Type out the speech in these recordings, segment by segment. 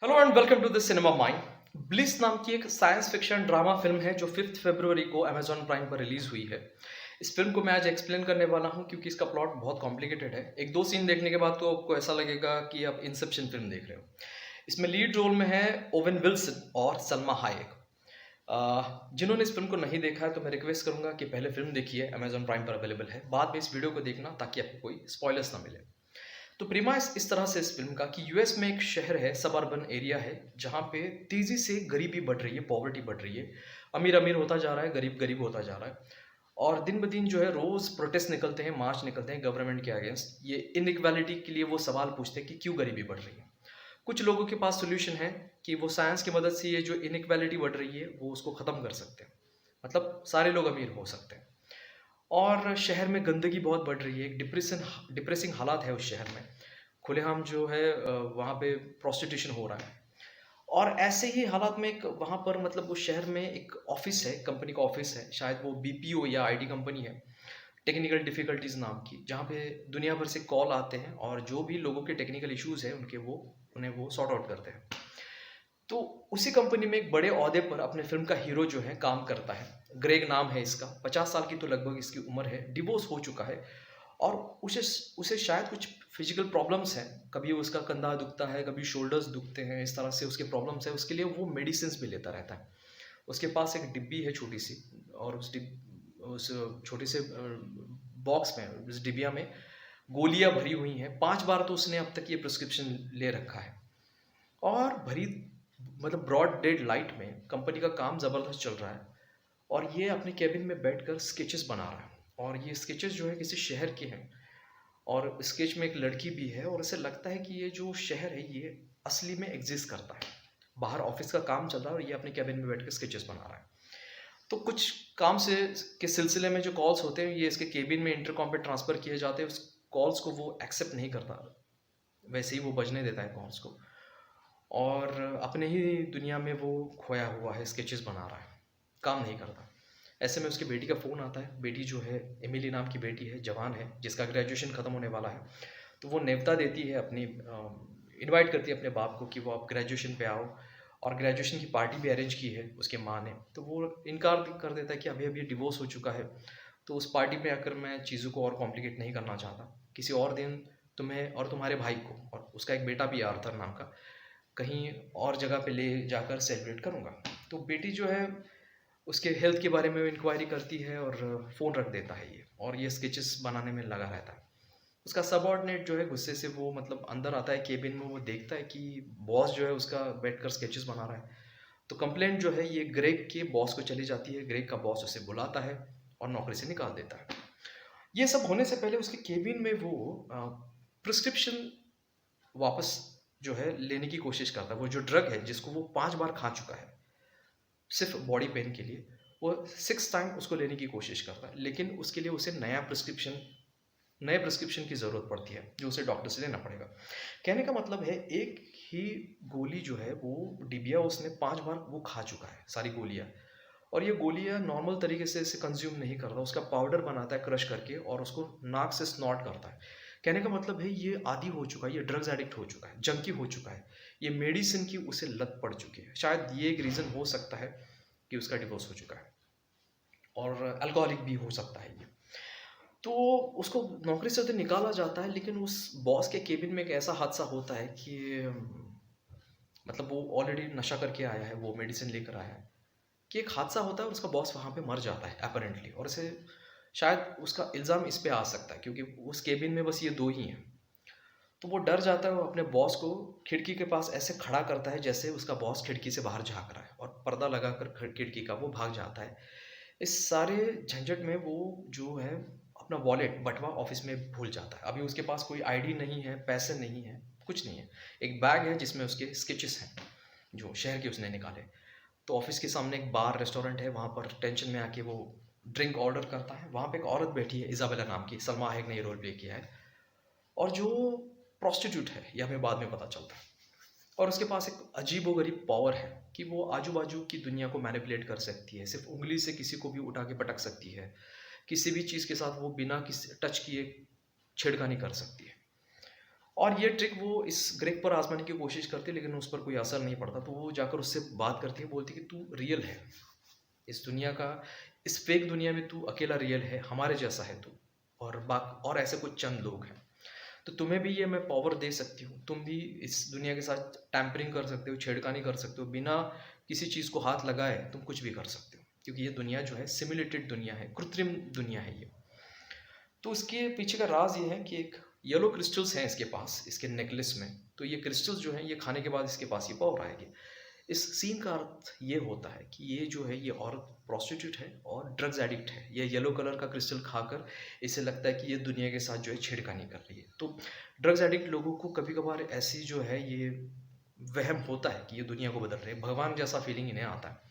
Hello and welcome to the cinema mind. Bliss नाम की एक साइंस फिक्शन ड्रामा फिल्म है जो 5 फरवरी को अमेजॉन प्राइम पर रिलीज हुई है। इस फिल्म को मैं आज एक्सप्लेन करने वाला हूं क्योंकि इसका प्लॉट बहुत कॉम्प्लिकेटेड है। एक दो सीन देखने के बाद तो आपको ऐसा लगेगा कि आप इंसेप्शन फिल्म देख रहे हो। इसमें लीड रोल में है ओवेन विल्सन और सलमा हायक। जिन्होंने इस फिल्म को नहीं देखा है तो मैं रिक्वेस्ट करूंगा कि पहले फिल्म देखिए, अमेजॉन प्राइम पर अवेलेबल है, बाद में इस वीडियो को देखना ताकि आपको कोई स्पॉयलर्स ना मिले। तो प्रीमाइस इस तरह से इस फिल्म का कि यूएस में एक शहर है, सब अर्बन एरिया है, जहाँ पे तेजी से गरीबी बढ़ रही है, पॉवर्टी बढ़ रही है। अमीर अमीर होता जा रहा है, गरीब गरीब होता जा रहा है। और दिन ब दिन जो है रोज प्रोटेस्ट निकलते हैं, मार्च निकलते हैं गवर्नमेंट के अगेंस्ट। ये इनइक्वालिटी के लिए वो सवाल पूछते हैं कि क्यों गरीबी बढ़ रही है। कुछ लोगों के पास सोल्यूशन है कि वो साइंस की मदद से ये जो इनइक्वालिटी बढ़ रही है वो उसको ख़त्म कर सकते हैं। मतलब सारे लोग अमीर हो सकते हैं। और शहर में गंदगी बहुत बढ़ रही है, एक डिप्रेसिंग हालात है उस शहर में। खुलेआम जो है वहाँ पे प्रोस्टिट्यूशन हो रहा है। और ऐसे ही हालात में एक वहाँ पर मतलब उस शहर में एक ऑफिस है, कंपनी का ऑफिस है, शायद वो बीपीओ या आईटी कंपनी है, टेक्निकल डिफिकल्टीज नाम की, जहाँ पे दुनिया भर से कॉल आते हैं और जो भी लोगों के टेक्निकल इश्यूज है उन्हें वो सॉर्ट आउट करते हैं। तो उसी कंपनी में एक बड़े ओहदे पर अपने फिल्म का हीरो जो है काम करता है। ग्रेग नाम है इसका, 50 साल की तो लगभग इसकी उम्र है, डिवोर्स हो चुका है। और उसे उसे शायद कुछ फिजिकल प्रॉब्लम्स हैं, कभी उसका कंधा दुखता है, कभी शोल्डर्स दुखते हैं, इस तरह से उसके प्रॉब्लम्स है। उसके लिए वो मेडिसिन भी लेता रहता है। उसके पास एक डिब्बी है छोटी सी, और उस छोटे से बॉक्स में, उस डिबिया में गोलियां भरी हुई हैं। 5 बार तो उसने अब तक ये प्रिस्क्रिप्शन ले रखा है। और भरी मतलब ब्रॉड डेड लाइट में कंपनी का काम ज़बरदस्त चल रहा है, और ये अपने केबिन में बैठकर स्केचेस बना रहा है। और ये स्केचेस जो है किसी शहर के हैं, और स्केच में एक लड़की भी है, और उसे लगता है कि ये जो शहर है ये असली में एग्जिस्ट करता है। बाहर ऑफिस का काम चल रहा है और ये अपने कैबिन में बैठ के स्केचेस बना रहा है। तो कुछ काम से के सिलसिले में जो कॉल्स होते हैं ये इसके केबिन में इंटरकॉम पे ट्रांसफ़र किए जाते हैं। उस कॉल्स को वो एक्सेप्ट नहीं करता, वैसे ही वो बजने देता है कॉल्स को, और अपने ही दुनिया में वो खोया हुआ है, स्केचेस बना रहा है, काम नहीं करता। ऐसे में उसकी बेटी का फ़ोन आता है। बेटी जो है एमिली नाम की बेटी है, जवान है, जिसका ग्रेजुएशन ख़त्म होने वाला है। तो वो न्योता देती है अपनी, इनवाइट करती है अपने बाप को कि वो आप ग्रेजुएशन पे आओ, और ग्रेजुएशन की पार्टी भी अरेंज की है उसके माँ ने। तो वो इनकार कर देता है कि अभी अभी डिवोर्स हो चुका है, तो उस पार्टी पे आकर मैं चीज़ों को और कॉम्प्लिकेट नहीं करना चाहता। किसी और दिन तुम्हें और तुम्हारे भाई को, और उसका एक बेटा भी है आर्थर नाम का, कहीं और जगह पे ले जाकर सेलिब्रेट करूँगा। तो बेटी जो है उसके हेल्थ के बारे में इंक्वायरी करती है, और फ़ोन रख देता है ये, और ये स्केचेस बनाने में लगा रहता है। उसका सबऑर्डिनेट जो है गुस्से से वो मतलब अंदर आता है केबिन में, वो देखता है कि बॉस जो है उसका बैठकर स्केचेस बना रहा है। तो कंप्लेंट जो है ये ग्रेग के बॉस को चली जाती है। ग्रेग का बॉस उसे बुलाता है और नौकरी से निकाल देता है। ये सब होने से पहले उसके केबिन में वो प्रिस्क्रिप्शन वापस जो है लेने की कोशिश करता है। वो जो ड्रग है जिसको वो 5 बार खा चुका है सिर्फ बॉडी पेन के लिए, वो 6 टाइम उसको लेने की कोशिश करता है, लेकिन उसके लिए उसे नए प्रिस्क्रिप्शन की ज़रूरत पड़ती है जो उसे डॉक्टर से लेना पड़ेगा। कहने का मतलब है एक ही गोली जो है वो डिबिया उसने 5 बार वो खा चुका है, सारी गोलियाँ। और ये गोलियाँ नॉर्मल तरीके से इसे कंज्यूम नहीं करता, उसका पाउडर बनाता है क्रश करके और उसको नाक से स्नॉट करता है। कहने का मतलब है ये आदी हो चुका है, ये ड्रग्स एडिक्ट हो चुका है, जंकी हो चुका है, ये मेडिसिन की उसे लत पड़ चुकी है। शायद ये एक रीज़न हो सकता है कि उसका डिवोर्स हो चुका है, और अल्कोहलिक भी हो सकता है ये। तो उसको नौकरी से तो निकाला जाता है, लेकिन उस बॉस के केबिन में एक ऐसा हादसा होता है कि मतलब वो ऑलरेडी नशा करके आया है, वो मेडिसिन लेकर आया है, कि एक हादसा होता है और उसका बॉस वहाँ पे मर जाता है अपरेंटली। और इसे शायद उसका इल्ज़ाम इस पे आ सकता है क्योंकि उस केबिन में बस ये दो ही हैं। तो वो डर जाता है, वो अपने बॉस को खिड़की के पास ऐसे खड़ा करता है जैसे उसका बॉस खिड़की से बाहर झाँक रहा है, और पर्दा लगाकर खिड़की का वो भाग जाता है। इस सारे झंझट में वो जो है अपना वॉलेट बटुआ ऑफिस में भूल जाता है। अभी उसके पास कोई आईडी नहीं है, पैसे नहीं है, कुछ नहीं है। एक बैग है जिसमें उसके स्केचेस हैं जो शहर के उसने निकाले। तो ऑफिस के सामने एक बार रेस्टोरेंट है, वहाँ पर टेंशन में आके वो ड्रिंक ऑर्डर करता है। वहाँ पे एक औरत बैठी है इज़ाबेला नाम की, सलमा हैक ने ये रोल प्ले किया है, और जो प्रोस्टिट्यूट है ये हमें बाद में पता चलता है। और उसके पास एक अजीबोगरीब पावर है कि वो आजू बाजू की दुनिया को मैनिपुलेट कर सकती है, सिर्फ उंगली से किसी को भी उठा के पटक सकती है, किसी भी चीज़ के साथ वो बिना किसी टच किए छेड़खानी कर सकती है। और ये ट्रिक वो इस ग्रेग पर आजमाने की कोशिश करती है, लेकिन उस पर कोई असर नहीं पड़ता। तो वो जाकर उससे बात करती है, बोलती है कि तू रियल है, इस दुनिया का, इस फेक दुनिया में तू अकेला रियल है, हमारे जैसा है तू, और ऐसे कुछ चंद लोग हैं। तो तुम्हें भी ये मैं पावर दे सकती हूँ, तुम भी इस दुनिया के साथ टैम्परिंग कर सकते हो, छेड़खानी कर सकते हो, बिना किसी चीज़ को हाथ लगाए तुम कुछ भी कर सकते हो, क्योंकि ये दुनिया जो है सिमुलेटेड दुनिया है, कृत्रिम दुनिया है ये। तो इसके पीछे का राज ये है कि एक येलो क्रिस्टल्स हैं इसके पास, इसके नेकलेस में। तो ये क्रिस्टल्स जो हैं ये खाने के बाद इसके पास ये पावर आएगी। इस सीन का अर्थ ये होता है कि ये जो है ये औरत प्रोस्टिट्यूट है और ड्रग्स एडिक्ट है। ये येलो कलर का क्रिस्टल खाकर इसे लगता है कि ये दुनिया के साथ जो है छेड़खानी कर रही है। तो ड्रग्स एडिक्ट लोगों को कभी कभार ऐसी जो है ये वहम होता है कि ये दुनिया को बदल रहे हैं, भगवान जैसा फीलिंग इन्हें आता है।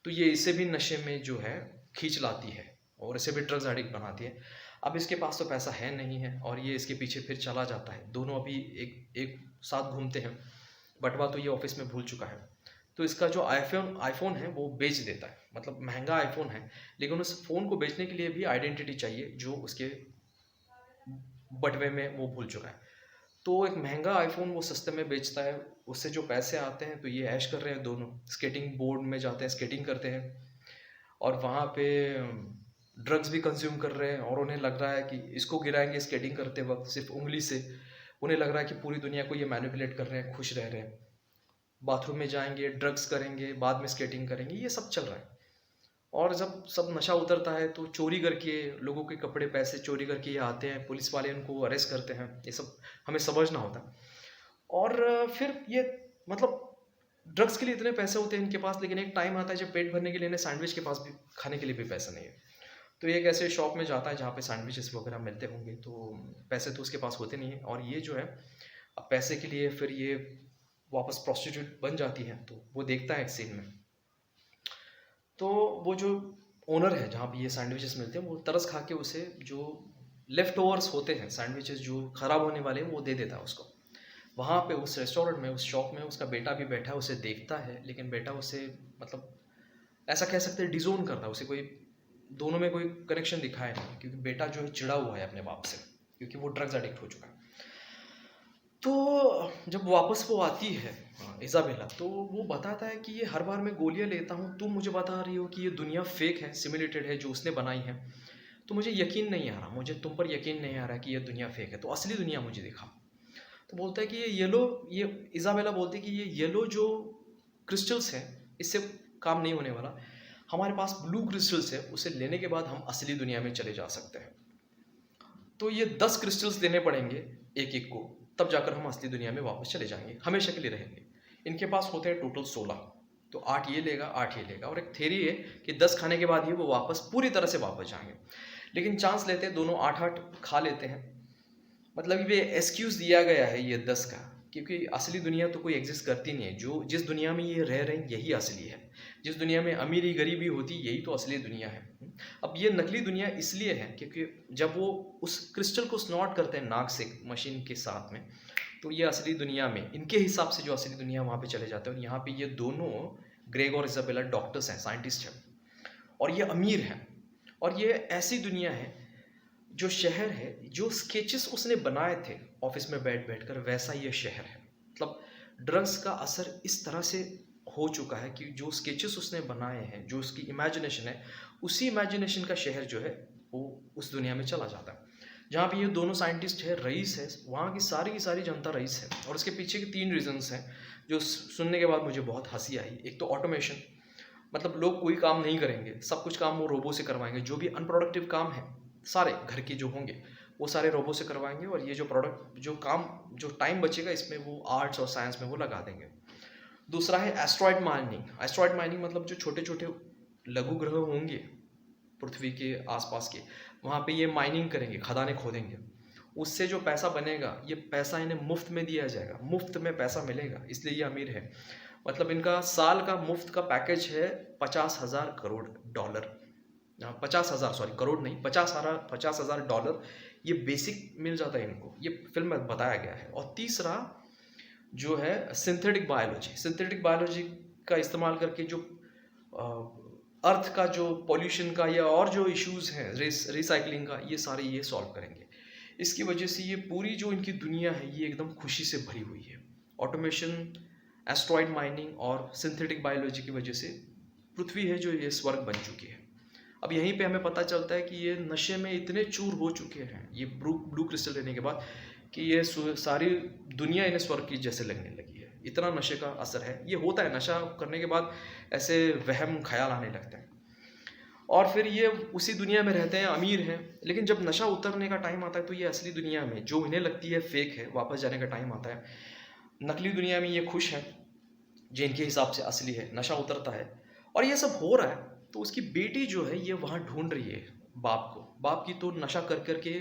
तो ये इसे भी नशे में जो है खींच लाती है और इसे भी ड्रग्स एडिक्ट बनाती है। अब इसके पास तो पैसा है नहीं है और ये इसके पीछे फिर चला जाता है। दोनों अभी एक एक साथ घूमते हैं। बटवा तो ये ऑफिस में भूल चुका है। तो इसका जो आईफोन है वो बेच देता है, मतलब महंगा आईफोन है, लेकिन उस फ़ोन को बेचने के लिए भी आइडेंटिटी चाहिए जो उसके बटवे में वो भूल चुका है। तो एक महंगा आईफोन वो सस्ते में बेचता है, उससे जो पैसे आते हैं तो ये ऐश कर रहे हैं दोनों, स्केटिंग बोर्ड में जाते हैं, स्केटिंग करते हैं और वहाँ पे ड्रग्स भी कंज्यूम कर रहे हैं और उन्हें लग रहा है कि इसको गिराएंगे स्केटिंग करते वक्त सिर्फ उंगली से, उन्हें लग रहा है कि पूरी दुनिया को ये मैनिपुलेट कर रहे हैं, खुश रह रहे हैं। बाथरूम में जाएंगे, ड्रग्स करेंगे, बाद में स्केटिंग करेंगे, ये सब चल रहा है। और जब सब नशा उतरता है तो चोरी करके लोगों के कपड़े पैसे चोरी करके ये आते हैं, पुलिस वाले उनको अरेस्ट करते हैं। ये सब हमें समझना होता है। और फिर ये मतलब ड्रग्स के लिए इतने पैसे होते हैं इनके पास, लेकिन एक टाइम आता है जब पेट भरने के लिए इन्हें सैंडविच के पास भी खाने के लिए भी पैसा नहीं है। तो ये एक ऐसे शॉप में जाता है जहाँ पे सैंडविचेस वगैरह मिलते होंगे, तो पैसे तो उसके पास होते नहीं है और ये जो है अब पैसे के लिए फिर ये वापस प्रोस्टिट्यूट बन जाती है। तो वो देखता है एक सीन में, तो वो जो ओनर है जहाँ पे ये सैंडविचेस मिलते हैं वो तरस खा के उसे जो लेफ्ट ओवर्स होते हैं सैंडविचेस जो ख़राब होने वाले हैं वो दे देता है उसको। वहाँ पे उस रेस्टोरेंट में, उस शॉप में उसका बेटा भी बैठा है, उसे देखता है, लेकिन बेटा उसे मतलब ऐसा कह सकते हैं डिजोन करता है उसे, कोई दोनों में कोई कनेक्शन दिखाया नहीं, क्योंकि बेटा जो है चिड़ा हुआ है अपने बाप से, क्योंकि वो ड्रग्स एडिक्ट हो चुका है। तो जब वापस वो आती है इज़ाबेला, तो वो बताता है कि ये हर बार मैं गोलियां लेता हूँ, तुम मुझे बता रही हो कि ये दुनिया फेक है, सिमुलेटेड है, जो उसने बनाई है, तो मुझे यकीन नहीं आ रहा, मुझे तुम पर यकीन नहीं आ रहा कि ये दुनिया फेक है, तो असली दुनिया मुझे दिखा। तो बोलता है कि ये इज़ाबेला बोलती है कि ये येलो जो क्रिस्टल्स हैं इससे काम नहीं होने वाला, हमारे पास ब्लू क्रिस्टल्स है, उसे लेने के बाद हम असली दुनिया में चले जा सकते हैं। तो ये 10 क्रिस्टल्स देने पड़ेंगे एक एक को, तब जाकर हम असली दुनिया में वापस चले जाएंगे, हमेशा के लिए रहेंगे। इनके पास होते हैं टोटल 16, तो 8 ये लेगा 8 ये लेगा, और एक थेरी है कि 10 खाने के बाद ही वो वापस पूरी तरह से वापस जाएंगे। लेकिन चांस लेते हैं दोनों 8-8 खा लेते हैं। मतलब ये एक्सक्यूज़ दिया गया है ये 10 का, क्योंकि असली दुनिया तो कोई एग्जिस्ट करती नहीं है, जो जिस दुनिया में ये रह रहे हैं यही असली है। जिस दुनिया में अमीरी गरीबी होती यही तो असली दुनिया है। अब ये नकली दुनिया इसलिए है क्योंकि जब वो उस क्रिस्टल को स्नॉट करते हैं नाक से मशीन के साथ में, तो ये असली दुनिया में इनके हिसाब से जो असली दुनिया वहाँ पे चले जाते हैं। और यहाँ पे ये दोनों ग्रेग और इज़ाबेला डॉक्टर्स हैं, साइंटिस्ट हैं, और ये अमीर हैं। और ये ऐसी दुनिया है, जो शहर है, जो स्केचेस उसने बनाए थे ऑफिस में बैठ बैठ कर, वैसा ये शहर है। मतलब ड्रग्स का असर इस तरह से हो चुका है कि जो स्केचेस उसने बनाए हैं, जो उसकी इमेजिनेशन है, उसी इमेजिनेशन का शहर जो है वो उस दुनिया में चला जाता है। जहाँ पे ये दोनों साइंटिस्ट है, रईस है, वहाँ की सारी जनता रईस है। और उसके पीछे के 3 रीजंस हैं जो सुनने के बाद मुझे बहुत हंसी आई। एक तो ऑटोमेशन, मतलब लोग कोई काम नहीं करेंगे, सब कुछ काम वो रोबो से करवाएंगे। जो भी अनप्रोडक्टिव काम है सारे घर के जो होंगे वो सारे रोबो से करवाएंगे, और ये जो टाइम बचेगा इसमें वो आर्ट्स और साइंस में वो लगा देंगे। दूसरा है एस्ट्रॉयड माइनिंग। एस्ट्रॉयड माइनिंग मतलब जो छोटे छोटे लघु ग्रह होंगे पृथ्वी के आसपास के, वहाँ पे ये माइनिंग करेंगे, खदानें खोदेंगे। उससे जो पैसा बनेगा, ये पैसा इन्हें मुफ्त में दिया जाएगा, मुफ्त में पैसा मिलेगा, इसलिए ये अमीर है। मतलब इनका साल का मुफ्त का पैकेज है 50,000 करोड़ डॉलर, 50,000 सॉरी करोड़ नहीं, 50,000 डॉलर ये बेसिक मिल जाता है इनको, ये फिल्म में बताया गया है। और तीसरा जो है सिंथेटिक बायोलॉजी का इस्तेमाल करके जो अर्थ का जो पॉल्यूशन का या और जो इश्यूज हैं रिसाइकलिंग का, ये सारे ये सॉल्व करेंगे। इसकी वजह से ये पूरी जो इनकी दुनिया है ये एकदम खुशी से भरी हुई है। ऑटोमेशन, एस्ट्रॉइड माइनिंग और सिंथेटिक बायोलॉजी की वजह से पृथ्वी है जो ये स्वर्ग बन चुकी है। अब यहीं पे हमें पता चलता है कि ये नशे में इतने चूर हो चुके हैं ये ब्लू क्रिस्टल लेने के बाद कि ये सारी दुनिया इन्हें स्वर्ग की जैसे लगने लगी है। इतना नशे का असर है। ये होता है, नशा करने के बाद ऐसे वहम ख्याल आने लगते हैं और फिर ये उसी दुनिया में रहते हैं, अमीर हैं। लेकिन जब नशा उतरने का टाइम आता है तो ये असली दुनिया में जो इन्हें लगती है फेक है, वापस जाने का टाइम आता है। नकली दुनिया में ये खुश है जो इनके हिसाब से असली है। नशा उतरता है और ये सब हो रहा है तो उसकी बेटी जो है ये वहाँ ढूंढ रही है बाप को। बाप की तो नशा कर करके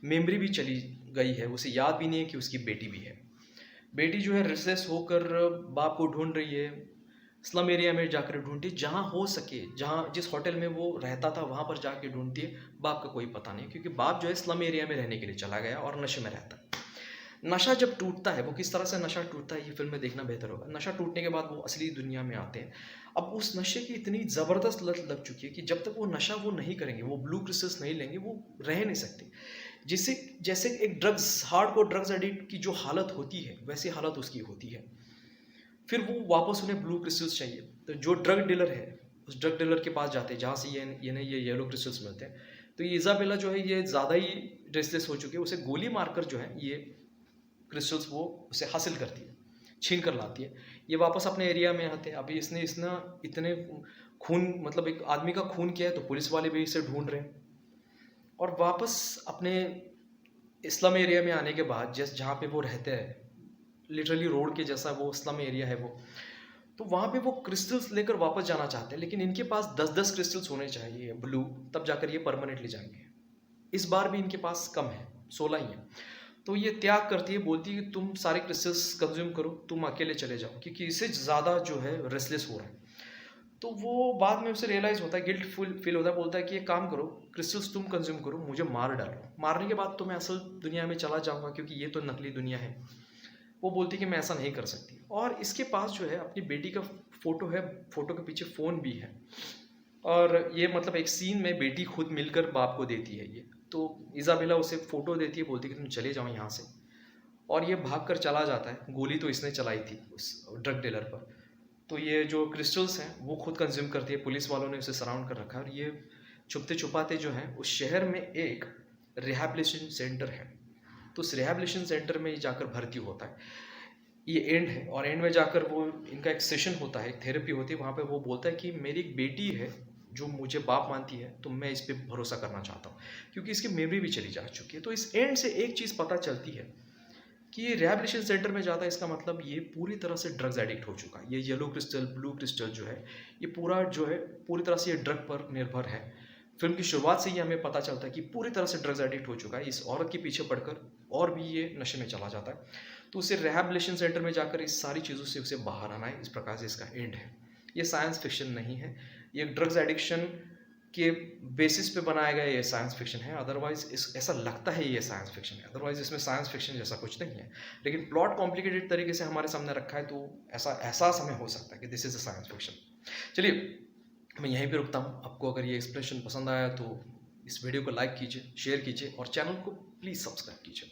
मेमोरी भी चली गई है, उसे याद भी नहीं है कि उसकी बेटी भी है। बेटी जो है रेस्टलेस होकर बाप को ढूंढ रही है, स्लम एरिया में जाकर ढूंढती है, जहाँ हो सके, जहाँ जिस होटल में वो रहता था वहाँ पर जाके ढूंढती है। बाप का कोई पता नहीं क्योंकि बाप जो है स्लम एरिया में रहने के लिए चला गया और नशे में रहता है। नशा जब टूटता है, वो किस तरह से नशा टूटता है ये फिल्म में देखना बेहतर होगा। नशा टूटने के बाद वो असली दुनिया में आते हैं। अब उस नशे की इतनी ज़बरदस्त लत लग चुकी है कि जब तक वो नशा वो नहीं करेंगे, वो ब्लू क्रिस्टल्स नहीं लेंगे, वो रह नहीं सकते। जिससे जैसे एक ड्रग्स, हार्डकोर ड्रग्स एडिक्ट की जो हालत होती है वैसी हालत उसकी होती है। फिर वो वापस उन्हें ब्लू क्रिस्टल्स चाहिए तो जो ड्रग डीलर है उस ड्रग डीलर के पास जाते हैं जहाँ से ये येलो क्रिस्टल्स मिलते हैं। तो ये इजाबेला जो है ये ज़्यादा ही रेस्टलेस हो चुकी है, उसे गोली मारकर जो है ये क्रिस्टल्स वो उसे हासिल करती है, छीन कर लाती है। ये वापस अपने एरिया में आते हैं। अभी इसने इतने खून, मतलब एक आदमी का खून किया है तो पुलिस वाले भी इसे ढूंढ रहे हैं। और वापस अपने स्लम एरिया में आने के बाद जहाँ पे वो रहते हैं, लिटरली रोड के जैसा वो स्लम एरिया है वो, तो वहाँ पे वो क्रिस्टल्स लेकर वापस जाना चाहते हैं। लेकिन इनके पास 10-10 क्रिस्टल्स होने चाहिए ब्लू, तब जाकर ये परमानेंटली जाएंगे। इस बार भी इनके पास कम है, 16 ही है। तो ये त्याग करती है, बोलती है कि तुम सारे क्रिस्टल्स कंज्यूम करो, तुम अकेले चले जाओ क्योंकि इससे ज़्यादा जो है रेस्टलेस हो रहा है। तो वो बाद में उसे रियलाइज़ होता है, गिल्ट फील होता है, बोलता है कि एक काम करो, क्रिस्टल्स तुम कंज्यूम करो, मुझे मार डालो, मारने के बाद तो मैं असल दुनिया में चला जाऊँगा क्योंकि ये तो नकली दुनिया है। वो बोलती है कि मैं ऐसा नहीं कर सकती। और इसके पास जो है अपनी बेटी का फ़ोटो है, फ़ोटो के पीछे फ़ोन भी है। और ये मतलब एक सीन में बेटी खुद मिलकर बाप को देती है ये। तो इज़ाबेला उसे फ़ोटो देती है, बोलती है कि तुम चले जाओ यहाँ से। और ये भागकर चला जाता है। गोली तो इसने चलाई थी उस ड्रग डीलर पर। तो ये जो क्रिस्टल्स हैं वो खुद कंज्यूम करती है। पुलिस वालों ने उसे सराउंड कर रखा है और ये छुपते छुपाते जो है उस शहर में एक रिहैबिलिटेशन सेंटर है, तो उस रिहैबिलिटेशन सेंटर में जाकर भर्ती होता है। ये एंड है और एंड में जाकर वो इनका एक सेशन होता है, एक थेरेपी होती है। वहाँ पे वो बोलता है कि मेरी एक बेटी है जो मुझे बाप मानती है, तो मैं इस पे भरोसा करना चाहता हूँ क्योंकि इसकी मेमोरी भी चली जा चुकी है। तो इस एंड से एक चीज़ पता चलती है कि ये रिहैबिलिटेशन सेंटर में जाता है, इसका मतलब ये पूरी तरह से ड्रग्स एडिक्ट हो चुका है। ये येलो क्रिस्टल, ब्लू क्रिस्टल जो है ये पूरा जो है पूरी तरह से ये ड्रग पर निर्भर है। फिल्म की शुरुआत से ही हमें पता चलता है कि पूरी तरह से ड्रग्स एडिक्ट हो चुका है। इस औरत के पीछे पड़कर और भी ये नशे में चला जाता है। तो उसे रिहैबिलिटेशन सेंटर में जाकर इस सारी चीज़ों से उसे बाहर आना है। इस प्रकार से इसका एंड है। ये साइंस फिक्शन नहीं है, ये ड्रग्स एडिक्शन के बेसिस पे बनाया गया ये साइंस फिक्शन है। अदरवाइज ऐसा लगता है ये साइंस फिक्शन है, अदरवाइज इसमें साइंस फिक्शन जैसा कुछ नहीं है। लेकिन प्लॉट कॉम्प्लिकेटेड तरीके से हमारे सामने रखा है तो ऐसा एहसास हमें हो सकता है कि this is a science fiction. चलिए मैं यहीं पे रुकता हूँ। आपको अगर ये एक्सप्लेनेशन पसंद आया तो इस वीडियो को लाइक कीजिए, शेयर कीजिए और चैनल को प्लीज़ सब्सक्राइब कीजिए।